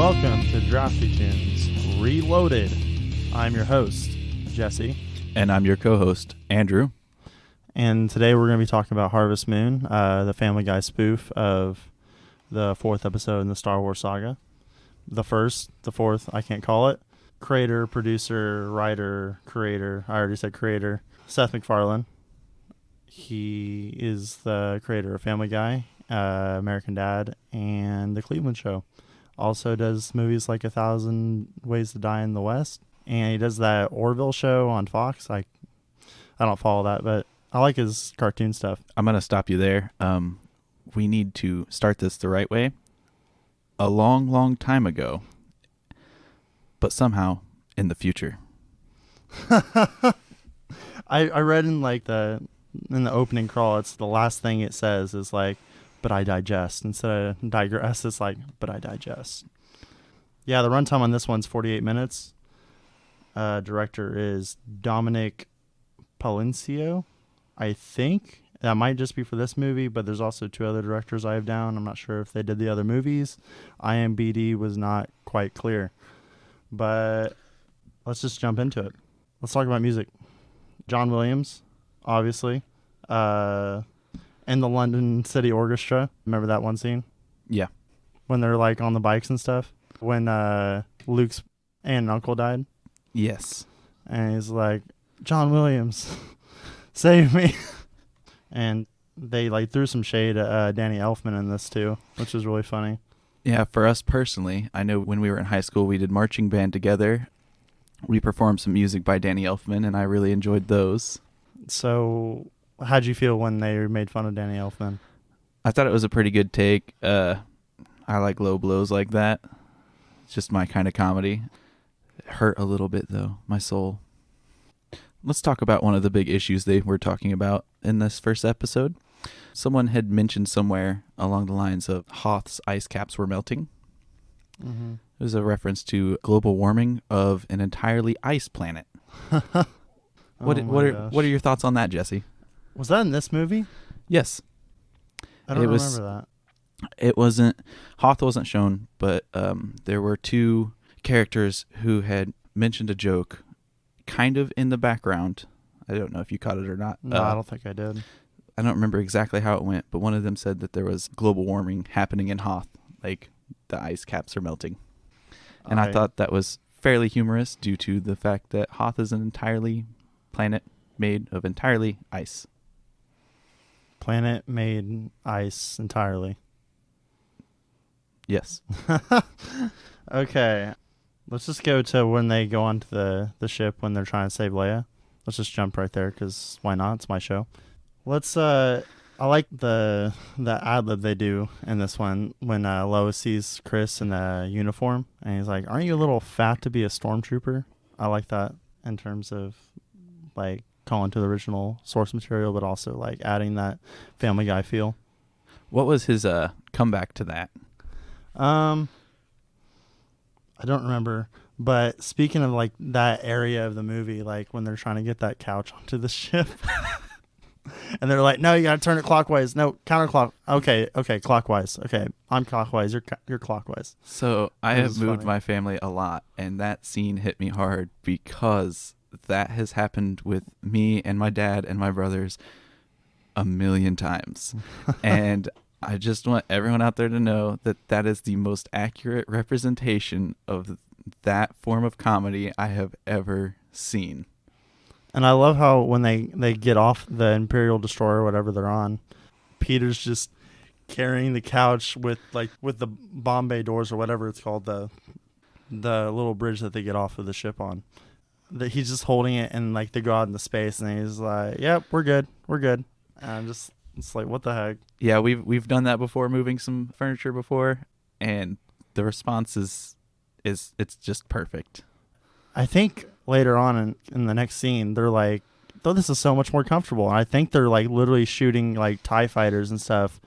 Welcome to Drafty Toons Reloaded. I'm your host, Jesse. And I'm your co-host, Andrew. And today we're going to be talking about Harvest Moon, the Family Guy spoof of the fourth episode in the Star Wars saga. The fourth, I can't call it. Creator, producer, writer, creator, I already said creator, Seth MacFarlane. He is the creator of Family Guy, American Dad, and The Cleveland Show. Also does movies like 1,000 Ways to Die in the West. And he does that Orville show on Fox. I don't follow that, but I like his cartoon stuff. I'm going to stop you there. We need to start this the right way. A long, long time ago, but somehow in the future. I read in in the opening crawl, it's the last thing it says is like, but I digest. Instead of digress, it's like, but I digest. Yeah, the runtime on this one's 48 minutes. Director is Dominic Palencio, I think. That might just be for this movie, but there's also two other directors I have down. I'm not sure if they did the other movies. IMDb was not quite clear. But let's just jump into it. Let's talk about music. John Williams, obviously. And the London City Orchestra. Remember that one scene? Yeah. When they're like on the bikes and stuff? When Luke's aunt and uncle died? Yes. And he's like, John Williams, save me. And they threw some shade at Danny Elfman in this too, which is really funny. Yeah, for us personally, I know when we were in high school, we did marching band together. We performed some music by Danny Elfman, and I really enjoyed those. So how'd you feel when they made fun of Danny Elfman? I thought it was a pretty good take. I like low blows like that. It's just my kind of comedy. It hurt a little bit, though, my soul. Let's talk about one of the big issues they were talking about in this first episode. Someone had mentioned somewhere along the lines of Hoth's ice caps were melting. Mm-hmm. It was a reference to global warming of an entirely ice planet. What are your thoughts on that, Jesse? Was that in this movie? Yes. I don't remember that. It wasn't, Hoth wasn't shown, but there were two characters who had mentioned a joke kind of in the background. I don't know if you caught it or not. No, I don't think I did. I don't remember exactly how it went, but one of them said that there was global warming happening in Hoth, like the ice caps are melting. And I thought that was fairly humorous due to the fact that Hoth is an entirely planet made of entirely ice. Planet made ice entirely. Yes. Okay. Let's just go to when they go onto the ship when they're trying to save Leia. Let's just jump right there because why not? It's my show. Let's I like the ad-lib they do in this one when Lois sees Chris in the uniform and he's like, aren't you a little fat to be a stormtrooper? I like that in terms of like calling to the original source material, but also like adding that Family Guy feel. What was his comeback to that? I don't remember, but speaking of like that area of the movie, like when they're trying to get that couch onto the ship and they're like, no, you got to turn it clockwise. No, counterclock. Okay. Clockwise. Okay. I'm clockwise. You're clockwise. So I have moved my family a lot, and that scene hit me hard because that has happened with me and my dad and my brothers a million times. And I just want everyone out there to know that that is the most accurate representation of that form of comedy I have ever seen. And I love how when they get off the Imperial Destroyer or whatever they're on, Peter's just carrying the couch with the bomb bay doors or whatever it's called, the little bridge that they get off of the ship on. That he's just holding it and like they go out into space and he's like, yep, we're good. And I'm just, it's like, what the heck? Yeah, we've done that before, moving some furniture before, and the response is it's just perfect. I think later on in the next scene, they're like, oh, this is so much more comfortable. And I think they're like literally shooting like TIE fighters and stuff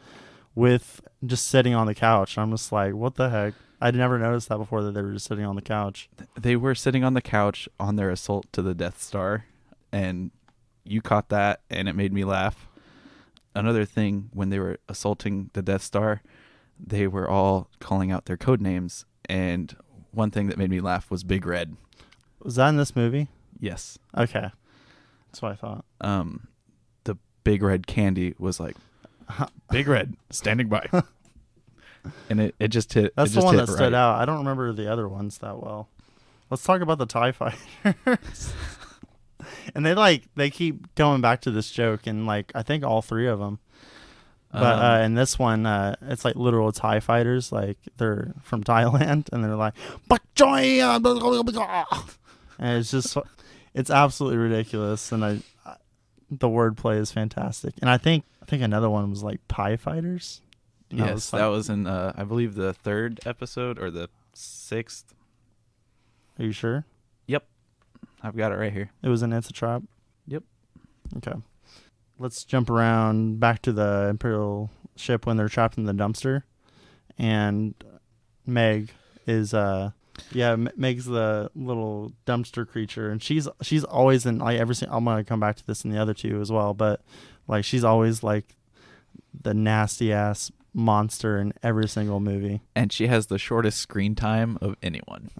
with just sitting on the couch. I'm just like, what the heck? I'd never noticed that before, that they were just sitting on the couch. They were sitting on the couch on their assault to the Death Star, and you caught that, and it made me laugh. Another thing, when they were assaulting the Death Star, they were all calling out their code names, and one thing that made me laugh was Big Red. Was that in this movie? Yes. Okay. That's what I thought. The Big Red candy was like, Big Red, standing by. And it just hit. That's it the just one hit that stood right. out. I don't remember the other ones that well. Let's talk about the TIE Fighters. And they keep going back to this joke, and like I think all three of them. But in this one, it's like literal TIE fighters. Like they're from Thailand, and they're like, "Bak choy," and it's absolutely ridiculous. And the wordplay is fantastic. And I think another one was like Pie Fighters. Yes, that was in I believe the 3rd episode or the 6th. Are you sure? Yep, I've got it right here. It was in It's a Trap? Yep. Okay. Let's jump around back to the Imperial ship when they're trapped in the dumpster. And Meg is Meg's the little dumpster creature, and she's always in like I'm going to come back to this in the other two as well, but like she's always like the nasty ass monster in every single movie. And she has the shortest screen time of anyone.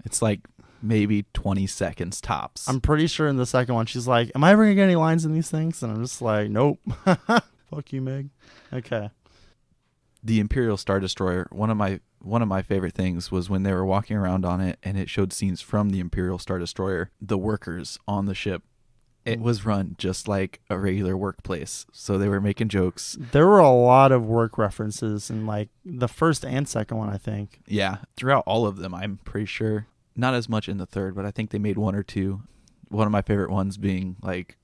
It's like maybe 20 seconds tops. I'm pretty sure in the second one she's like, "Am I ever gonna get any lines in these things?" And I'm just like, "Nope." Fuck you, Meg. Okay. The Imperial Star Destroyer, one of my favorite things was when they were walking around on it and it showed scenes from the Imperial Star Destroyer. The workers on the ship, it was run just like a regular workplace. So they were making jokes. There were a lot of work references in like the first and second one, I think. Yeah, throughout all of them, I'm pretty sure. Not as much in the 3rd, but I think they made one or two. One of my favorite ones being like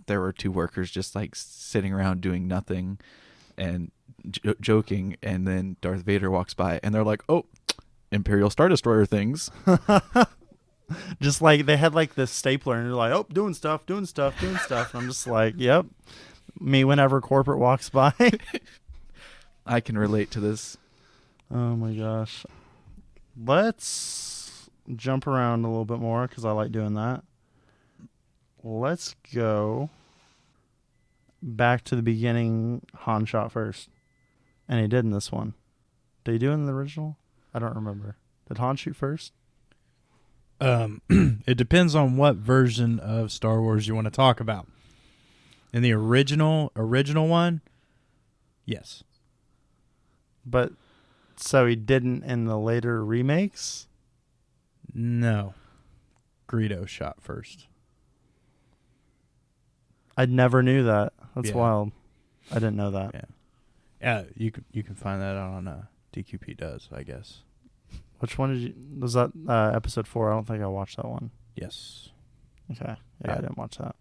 there were 2 workers just like sitting around doing nothing and joking, and then Darth Vader walks by and they're like, "Oh, Imperial Star Destroyer things." Just like they had like this stapler and they're like, "Oh, doing stuff." And I'm just like, "Yep." Me whenever corporate walks by. I can relate to this. Oh my gosh. Let's jump around a little bit more because I like doing that. Let's go back to the beginning. Han shot first. And he did in this one. Did he do it in the original? I don't remember. Did Han shoot first? It depends on what version of Star Wars you want to talk about. In the original one, yes. But so he didn't in the later remakes? No. Greedo shot first. I never knew that. That's Yeah. wild. I didn't know that. Yeah. Yeah, you can find that on DQP does, I guess. Which one was that episode 4? I don't think I watched that one. Yes. Okay. Yeah, I didn't watch that.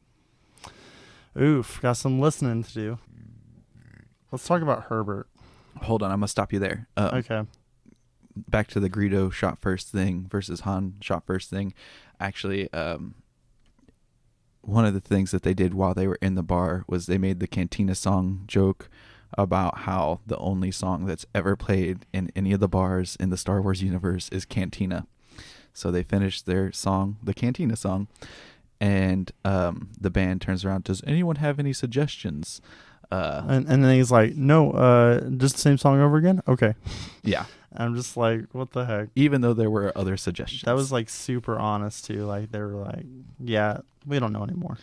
Oof, got some listening to do. Let's talk about Herbert. Hold on, I'm going to stop you there. Okay. Back to the Greedo shot first thing versus Han shot first thing. Actually, one of the things that they did while they were in the bar was they made the Cantina song joke about how the only song that's ever played in any of the bars in the Star Wars universe is Cantina. So they finished their song, the Cantina song, and the band turns around, "Does anyone have any suggestions?" And then he's like, "No, just the same song over again?" Okay. Yeah. I'm just like, what the heck? Even though there were other suggestions. That was like super honest too. Like they were like, "Yeah, we don't know anymore."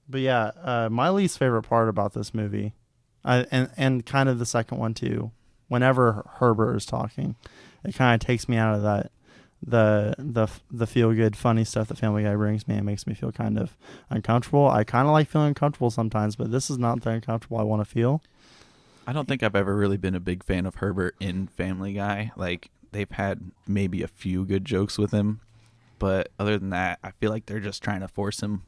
But yeah, my least favorite part about this movie, and kind of the second one too, whenever Herbert is talking, it kind of takes me out of that the feel good funny stuff that Family Guy brings me. It makes me feel kind of uncomfortable. I kind of like feeling uncomfortable sometimes, but this is not the uncomfortable I want to feel. I don't think I've ever really been a big fan of Herbert in Family Guy. Like, they've had maybe a few good jokes with him, but other than that, I feel like they're just trying to force him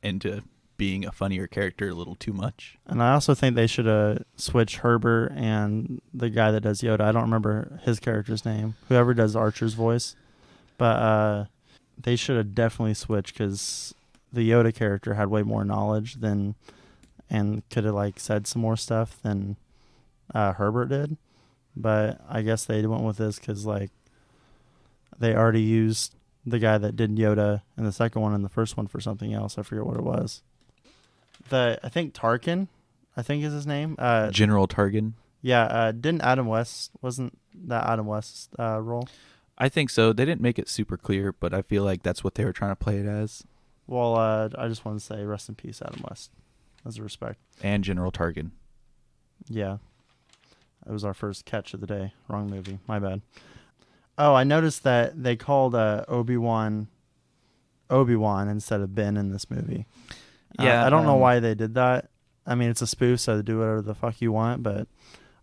into being a funnier character a little too much. And I also think they should have switched Herbert and the guy that does Yoda. I don't remember his character's name. Whoever does Archer's voice. But they should have definitely switched because the Yoda character had way more knowledge and could have like said some more stuff than Herbert did. But I guess they went with this because like they already used the guy that did Yoda in the second one and the first one for something else. I forget what it was. I think Tarkin I think is his name. General Targan. Yeah. Didn't Adam West, wasn't that Adam West's role? I think so. They didn't make it super clear, but I feel like that's what they were trying to play it as. Well, I just want to say rest in peace, Adam West, as a respect. And General Targan. Yeah. It was our first catch of the day. Wrong movie. My bad. Oh, I noticed that they called ObiWan instead of Ben in this movie. Yeah. I don't know why they did that. I mean, it's a spoof, so do whatever the fuck you want, but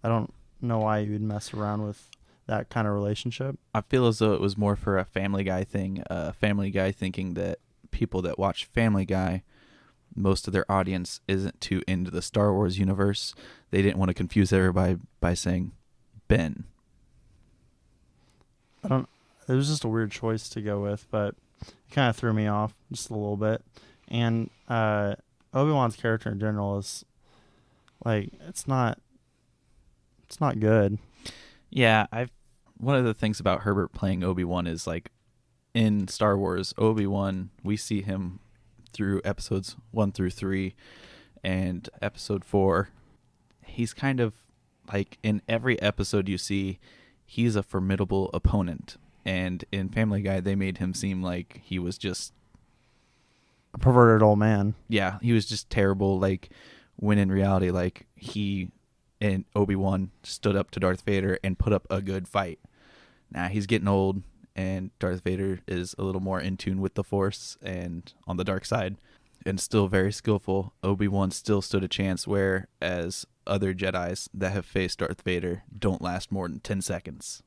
I don't know why you would mess around with that kind of relationship. I feel as though it was more for a Family Guy thing. Family Guy thinking that people that watch Family Guy, most of their audience isn't too into the Star Wars universe. They didn't want to confuse everybody by saying Ben. It was just a weird choice to go with, but it kind of threw me off just a little bit. And Obi-Wan's character in general is like it's not good. Yeah, one of the things about Herbert playing Obi-Wan is like in Star Wars, Obi-Wan, we see him through episodes 1 through 3, and episode 4, he's kind of like in every episode you see, he's a formidable opponent. And in Family Guy, they made him seem like he was just A perverted old man. yeah, he was just terrible. Like when in reality, like he and Obi-Wan stood up to Darth Vader and put up a good fight. Now he's getting old, and Darth Vader is a little more in tune with the Force and on the dark side, and still very skillful. Obi-Wan still stood a chance, whereas other Jedis that have faced Darth Vader don't last more than 10 seconds.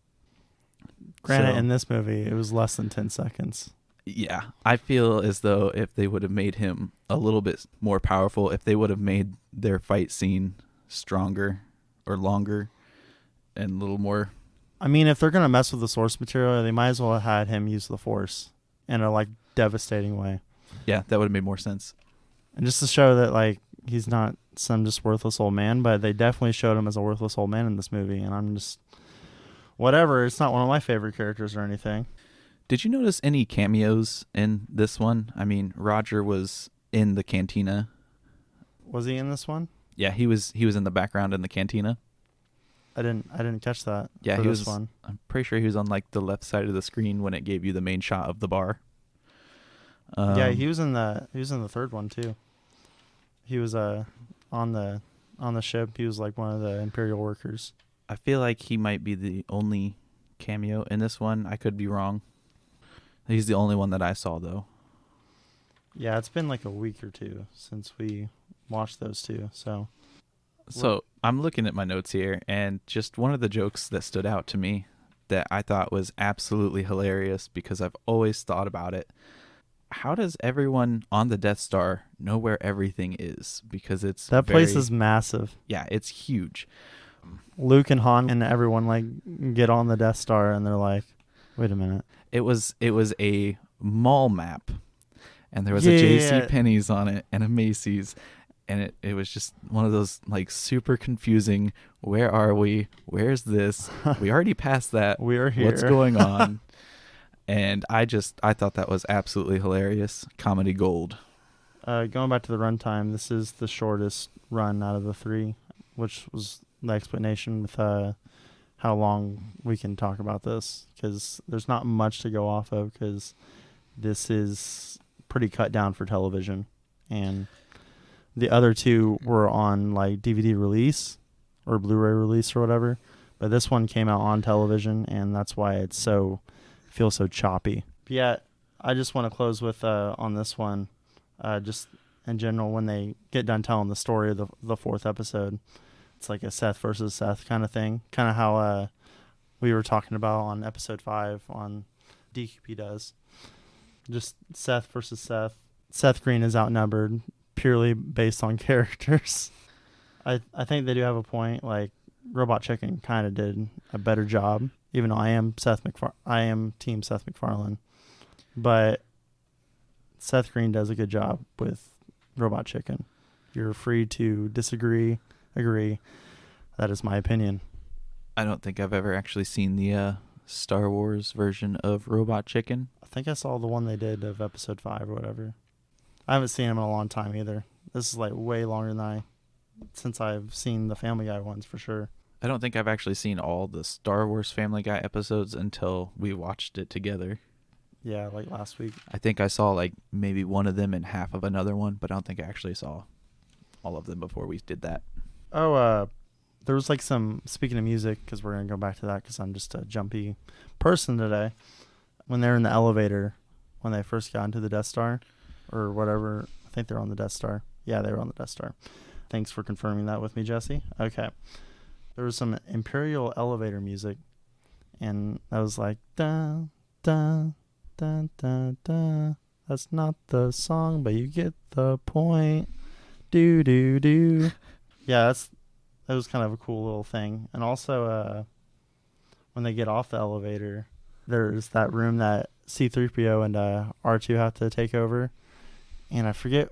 Granted, So, in this movie, it was less than 10 seconds. yeah, I feel as though if they would have made him a little bit more powerful, if they would have made their fight scene stronger or longer and a little more. I mean, if they're going to mess with the source material, they might as well have had him use the Force in a, like, devastating way. Yeah, that would have made more sense. And just to show that, like, he's not some just worthless old man, but they definitely showed him as a worthless old man in this movie, and I'm just... Whatever, it's not one of my favorite characters or anything. Did you notice any cameos in this one? I mean, Roger was in the cantina. Was he in this one? Yeah, he was in the background in the cantina. I didn't catch that. Yeah, for he this was. one. I'm pretty sure he was on like the left side of the screen when it gave you the main shot of the bar. Yeah, he was in the third one too. He was on the ship. He was like one of the Imperial Workers. I feel like he might be the only cameo in this one. I could be wrong. He's the only one that I saw though. Yeah, it's been like a week or two since we watched those two. So I'm looking at my notes here, and just one of the jokes that stood out to me that I thought was absolutely hilarious because I've always thought about it. How does everyone on the Death Star know where everything is? Because that place is massive. Yeah, it's huge. Luke and Han and everyone like get on the Death Star and they're like, "Wait a minute." It was a mall map, and there was a J.C. Penney's on it and a Macy's, and it was just one of those like super confusing. Where are we? Where's this? We already passed that. We are here. What's going on? And I thought that was absolutely hilarious. Comedy gold. Going back to the runtime, this is the shortest run out of the three, which was the explanation with how long we can talk about this, because there's not much to go off of, because this is pretty cut down for television, and the other two were on like DVD release or Blu-ray release or whatever, but this one came out on television, and that's why it's feels so choppy. But yeah, I just want to close with on this one, just in general, when they get done telling the story of the fourth episode, it's like a Seth versus Seth kind of thing, kind of how we were talking about on episode 5 on DQP does. Just Seth versus Seth. Seth Green is outnumbered purely based on characters. I think they do have a point. Like Robot Chicken kind of did a better job, even though I am team Seth MacFarlane, but Seth Green does a good job with Robot Chicken. You're free to disagree, agree. That is my opinion. I don't think I've ever actually seen the Star Wars version of Robot Chicken. I think I saw the one they did of episode 5 or whatever. I haven't seen him in a long time either. This is like way longer than I since I've seen the Family Guy ones for sure. I don't think I've actually seen all the Star Wars Family Guy episodes until we watched it together. Yeah, like last week. I think I saw like maybe one of them and half of another one, but I don't think I actually saw all of them before we did that. Oh, there was like some, speaking of music, because we're going to go back to that because I'm just a jumpy person today. When they're in the elevator, when they first got into the Death Star or whatever, I think they're on the Death Star. Yeah, they were on the Death Star. Thanks for confirming that with me, Jesse. Okay. There was some Imperial elevator music, and I was like, da, da, da, da, da. That's not the song, but you get the point. Do, do, do. Yeah, that was kind of a cool little thing. And also, when they get off the elevator, there's that room that C-3PO and R2 have to take over. And I forget,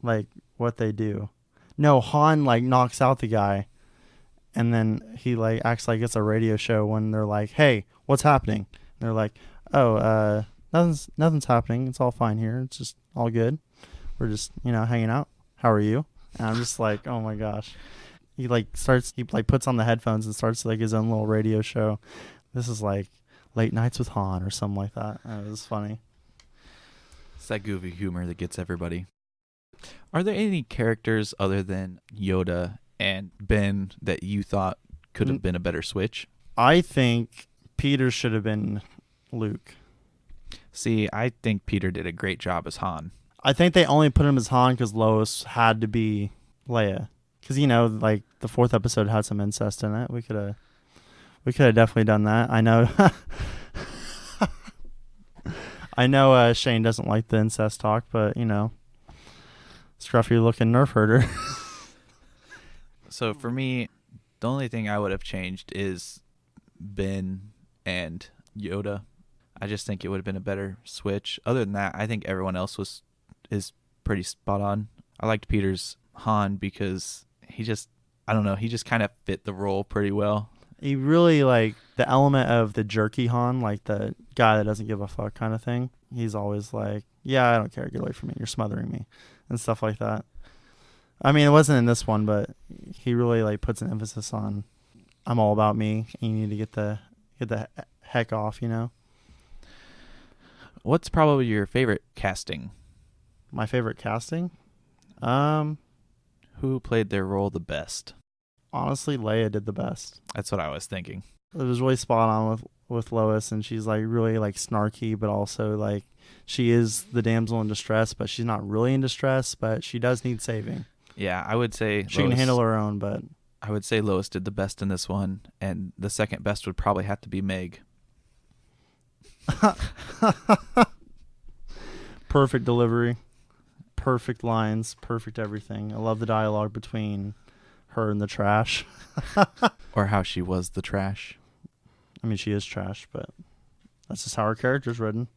like, what they do. No, Han, like, knocks out the guy. And then he, like, acts like it's a radio show when they're like, hey, what's happening? And they're like, oh, nothing's happening. It's all fine here. It's just all good. We're just, hanging out. How are you? And I'm just like, oh, my gosh. He puts on the headphones and starts, like, his own little radio show. This is, like, Late Nights with Han or something like that. And it was funny. It's that goofy humor that gets everybody. Are there any characters other than Yoda and Ben that you thought could have been a better switch? I think Peter should have been Luke. See, I think Peter did a great job as Han. I think they only put him as Han because Lois had to be Leia. Because, like, the 4th episode had some incest in it. We could have definitely done that. I know. I know Shane doesn't like the incest talk, but, scruffy looking nerf herder. So for me, the only thing I would have changed is Ben and Yoda. I just think it would have been a better switch. Other than that, I think everyone else is pretty spot on. I liked Peter's Han because he just kind of fit the role pretty well. He really, like, the element of the jerky Han, like the guy that doesn't give a fuck kind of thing. He's always like, yeah, I don't care. Get away from me. You're smothering me and stuff like that. I mean, it wasn't in this one, but he really, like, puts an emphasis on I'm all about me and you need to get the heck off, What's probably your favorite casting? My favorite casting? Who played their role the best? Honestly, Leia did the best. That's what I was thinking. It was really spot on with Lois, and she's, like, really, like, snarky, but also, like, she is the damsel in distress, but she's not really in distress, but she does need saving. Yeah, I would say she can handle her own, but I would say Lois did the best in this one, and the second best would probably have to be Meg. Perfect delivery, perfect lines, perfect everything. I love the dialogue between her and the trash. Or how she was the trash. I mean, she is trash, but that's just how her character's written.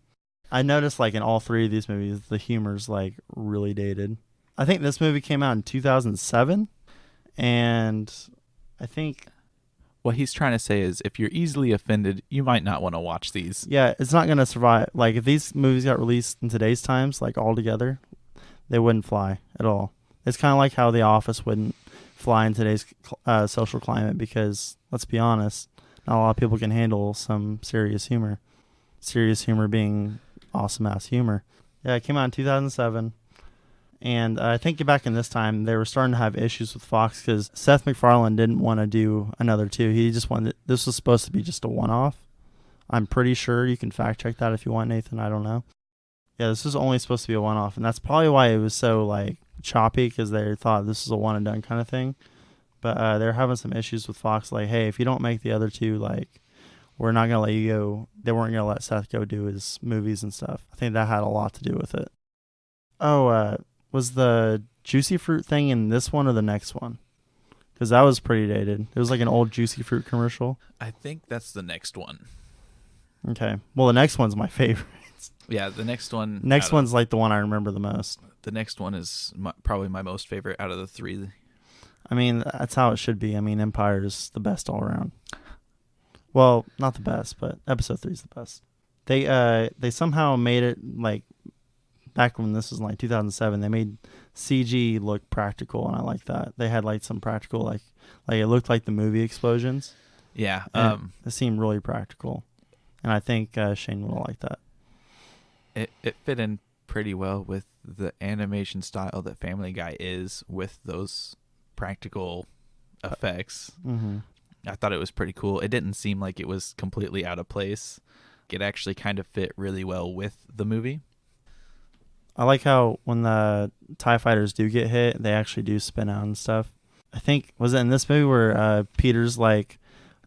I noticed, like, in all 3 of these movies, the humor's, like, really dated. I think this movie came out in 2007, and I think what he's trying to say is if you're easily offended, you might not want to watch these. Yeah, it's not going to survive. Like, if these movies got released in today's times, like, all together, they wouldn't fly at all. It's kind of like how The Office wouldn't fly in today's social climate because, let's be honest, not a lot of people can handle some serious humor. Serious humor being awesome-ass humor. Yeah, it came out in 2007. And I think back in this time, they were starting to have issues with Fox because Seth MacFarlane didn't want to do another 2. He just wanted, this was supposed to be just a one-off. I'm pretty sure you can fact check that if you want, Nathan. I don't know. Yeah, this was only supposed to be a one-off. And that's probably why it was so, like, choppy because they thought this was a one-and-done kind of thing. But they're having some issues with Fox. Like, hey, if you don't make the other 2, like, we're not going to let you go. They weren't going to let Seth go do his movies and stuff. I think that had a lot to do with it. Oh, was the Juicy Fruit thing in this one or the next one? Because that was pretty dated. It was like an old Juicy Fruit commercial. I think that's the next one. Okay. Well, the next one's my favorite. Yeah, the next one. Next one's like the one I remember the most. The next one is probably my most favorite out of the 3. I mean, that's how it should be. I mean, Empire is the best all around. Well, not the best, but Episode 3 is the best. They somehow made it, like, back when this was like 2007, they made CG looked practical, and I like that. They had like some practical, like it looked like the movie explosions. Yeah. It seemed really practical, and I think Shane will like that. It fit in pretty well with the animation style that Family Guy is with those practical effects. Mm-hmm. I thought it was pretty cool. It didn't seem like it was completely out of place. It actually kind of fit really well with the movie. I like how when the TIE fighters do get hit, they actually do spin out and stuff. I think, was it in this movie where Peter's like,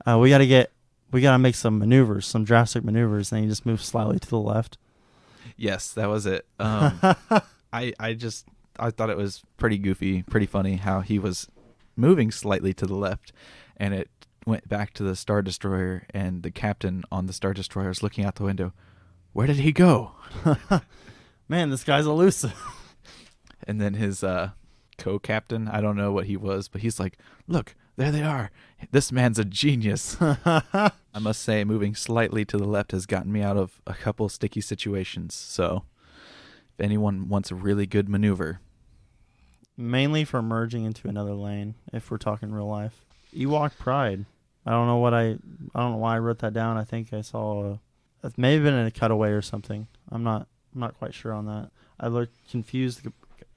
we gotta make some maneuvers, some drastic maneuvers, and he just moves slightly to the left. Yes, that was it. I thought it was pretty goofy, pretty funny how he was moving slightly to the left, and it went back to the Star Destroyer, and the captain on the Star Destroyer is looking out the window. Where did he go? Man, this guy's elusive. And then his co-captain, I don't know what he was, but he's like, look, there they are. This man's a genius. I must say, moving slightly to the left has gotten me out of a couple sticky situations. So if anyone wants a really good maneuver. Mainly for merging into another lane, if we're talking real life. Ewok Pride. I don't know why I wrote that down. I think I saw it may have been in a cutaway or something. I'm not quite sure on that. I looked confused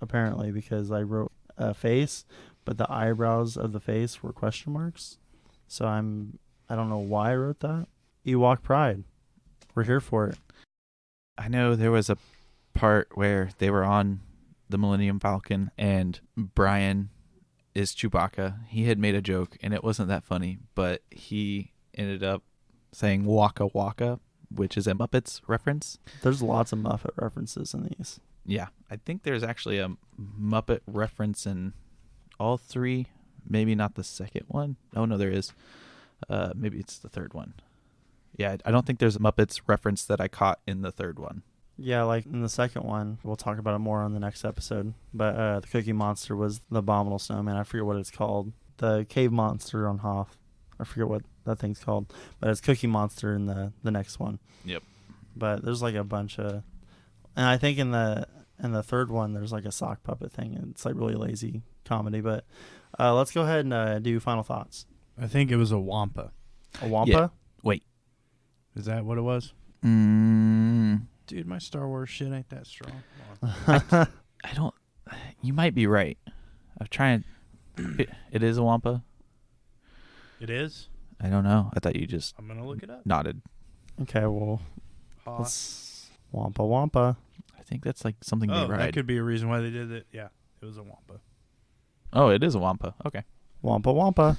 apparently because I wrote a face, but the eyebrows of the face were question marks. So I don't know why I wrote that. Ewok Pride. We're here for it. I know there was a part where they were on the Millennium Falcon and Brian is Chewbacca. He had made a joke and it wasn't that funny, but he ended up saying Waka Waka, which is a Muppets reference. There's lots of Muppet references in these. Yeah, I think there's actually a Muppet reference in all three. Maybe not the second one. Oh, no, there is. Maybe it's the third one. Yeah, I don't think there's a Muppets reference that I caught in the third one. Yeah, like in the second one, we'll talk about it more on the next episode. But the Cookie Monster was the Abominable Snowman. I forget what it's called. The Cave Monster on Hoth. I forget what that thing's called. But it's Cookie Monster in the next one. Yep. But there's like a bunch of... And I think in the third one, there's like a sock puppet thing. And it's like really lazy comedy. But let's go ahead and do final thoughts. I think it was a Wampa. A Wampa? Yeah. Wait. Is that what it was? Dude, my Star Wars shit ain't that strong. I don't... You might be right. I'm trying... It is a Wampa? It is? I don't know. I thought you just I'm going to look it up. nodded. Okay, well... Let's... Wampa Wampa. I think that's like something they ride. That could be a reason why they did it. Yeah, it was a Wampa. Oh, it is a Wampa. Okay. Wampa Wampa.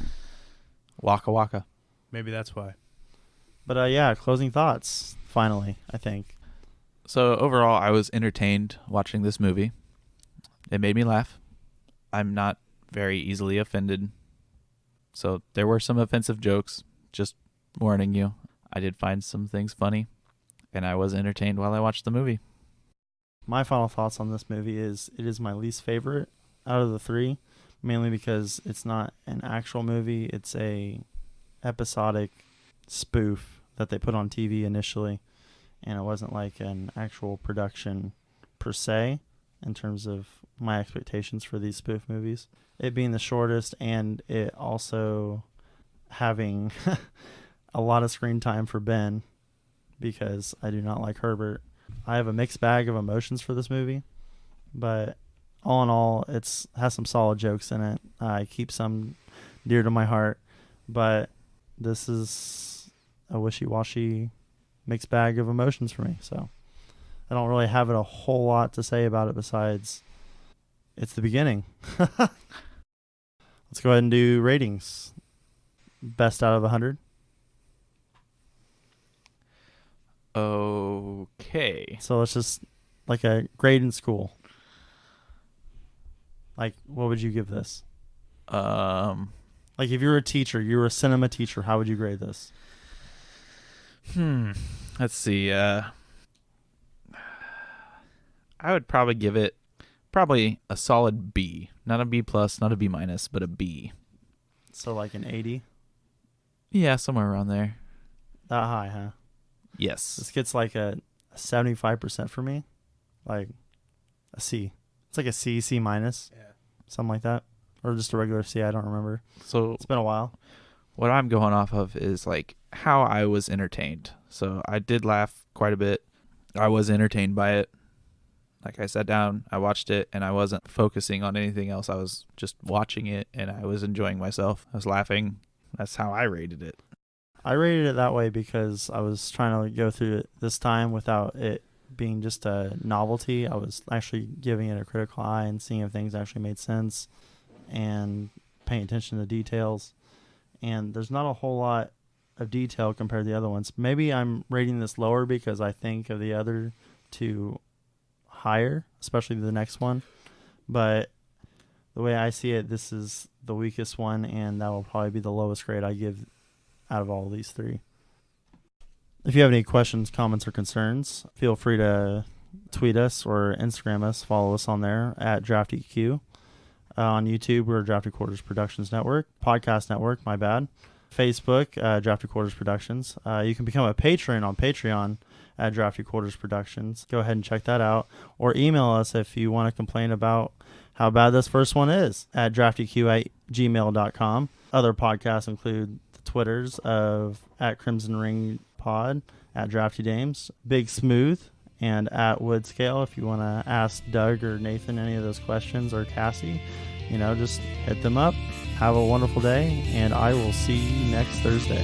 Waka Waka. Maybe that's why. But yeah, closing thoughts, finally, I think. So overall, I was entertained watching this movie. It made me laugh. I'm not very easily offended. So there were some offensive jokes, just warning you. I did find some things funny, and I was entertained while I watched the movie. My final thoughts on this movie is it is my least favorite out of the three, mainly because it's not an actual movie. It's a episodic spoof that they put on TV initially, and it wasn't like an actual production per se in terms of my expectations for these spoof movies. It being the shortest and it also having a lot of screen time for Ben because I do not like Herbert. I have a mixed bag of emotions for this movie, but all in all, it has some solid jokes in it. I keep some dear to my heart, but this is a wishy-washy mixed bag of emotions for me. So I don't really have a whole lot to say about it besides it's the beginning. Let's go ahead and do ratings. Best out of 100. Okay. So let's just like a grade in school. Like, what would you give this? Like, if you were a teacher, you were a cinema teacher, how would you grade this? Let's see. I would probably give it a solid B. Not a B plus, not a B minus, but a B. So like an 80? Yeah, somewhere around there. That high, huh? Yes. This gets like a 75% for me. Like a C. It's like a C, C minus, something like that, or just a regular C. I don't remember. So It's been a while. what I'm going off of is like how I was entertained. So I did laugh quite a bit. I was entertained by it. Like I sat down, I watched it, and I wasn't focusing on anything else. I was just watching it, and I was enjoying myself. I was laughing. That's how I rated it. I rated it that way because I was trying to go through it this time without it being just a novelty. I was actually giving it a critical eye and seeing if things actually made sense and paying attention to details. And there's not a whole lot of detail compared to the other ones. Maybe I'm rating this lower because I think of the other two higher, especially the next one. But the way I see it, this is the weakest one, and that will probably be the lowest grade I give out of all these three. If you have any questions, comments, or concerns, feel free to tweet us or Instagram us. Follow us on there at DraftyQ. On YouTube, we're Drafty Quarters Productions Network. Podcast Network, my bad. Facebook, Drafty Quarters Productions. You can become a patron on Patreon at Drafty Quarters Productions. Go ahead and check that out. Or email us if you want to complain about how bad this first one is at draftyq@gmail.com. Other podcasts include the Twitters of at Crimson Ring Pod, at Drafty Dames, Big Smooth, and at Woodscale. If you want to ask Doug or Nathan any of those questions, or Cassie, just hit them up. Have a wonderful day, and I will see you next Thursday.